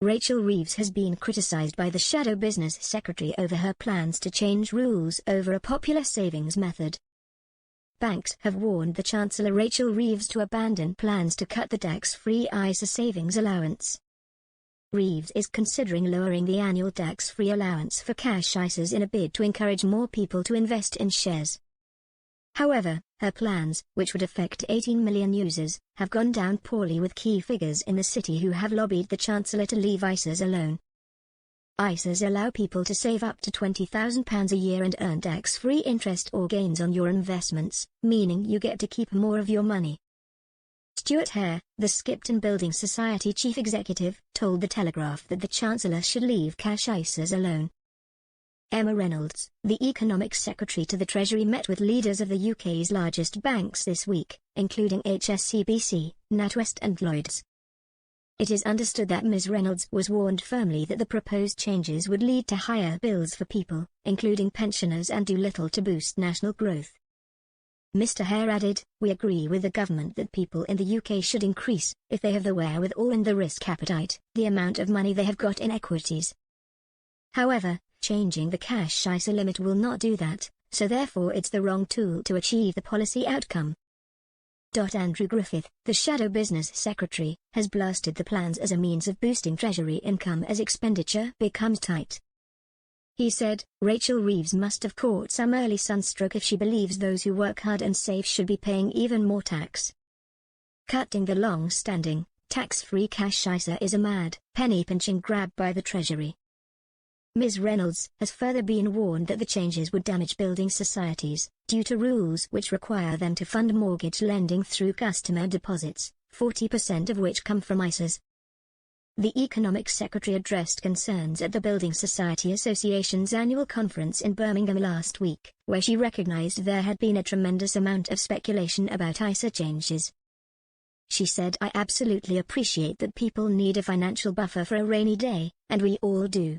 Rachel Reeves has been criticised by the Shadow Business Secretary over her plans to change rules over a popular savings method. Banks have warned the Chancellor Rachel Reeves to abandon plans to cut the tax-free ISA savings allowance. Reeves is considering lowering the annual tax-free allowance for cash ISAs in a bid to encourage more people to invest in shares. However, her plans, which would affect 18 million users, have gone down poorly with key figures in the city who have lobbied the Chancellor to leave ISAs alone. ISAs allow people to save up to £20,000 a year and earn tax-free interest or gains on your investments, meaning you get to keep more of your money. Stuart Hare, the Skipton Building Society chief executive, told The Telegraph that the Chancellor should leave cash ISAs alone. Emma Reynolds, the Economic Secretary to the Treasury, met with leaders of the UK's largest banks this week, including HSBC, NatWest and Lloyds. It is understood that Ms. Reynolds was warned firmly that the proposed changes would lead to higher bills for people, including pensioners, and do little to boost national growth. Mr. Hare added, "We agree with the government that people in the UK should increase, if they have the wherewithal and the risk appetite, the amount of money they have got in equities. However, changing the cash ISA limit will not do that, so therefore it's the wrong tool to achieve the policy outcome." Andrew Griffith, the Shadow Business Secretary, has blasted the plans as a means of boosting Treasury income as expenditure becomes tight. He said, "Rachel Reeves must have caught some early sunstroke if she believes those who work hard and save should be paying even more tax. Cutting the long-standing, tax-free cash ISA is a mad, penny-pinching grab by the Treasury." Ms. Reynolds has further been warned that the changes would damage building societies, due to rules which require them to fund mortgage lending through customer deposits, 40% of which come from ISAs. The Economic Secretary addressed concerns at the Building Society Association's annual conference in Birmingham last week, where she recognized there had been a tremendous amount of speculation about ISA changes. She said, "I absolutely appreciate that people need a financial buffer for a rainy day, and we all do.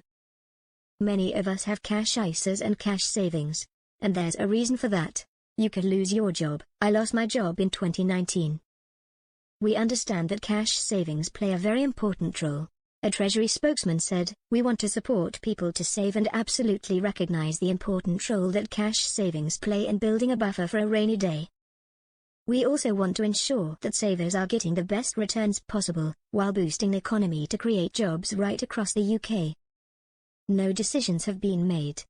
Many of us have cash ISAs and cash savings. And there's a reason for that. You could lose your job. I lost my job in 2019. We understand that cash savings play a very important role." A Treasury spokesman said, "We want to support people to save and absolutely recognize the important role that cash savings play in building a buffer for a rainy day. We also want to ensure that savers are getting the best returns possible, while boosting the economy to create jobs right across the UK. No decisions have been made,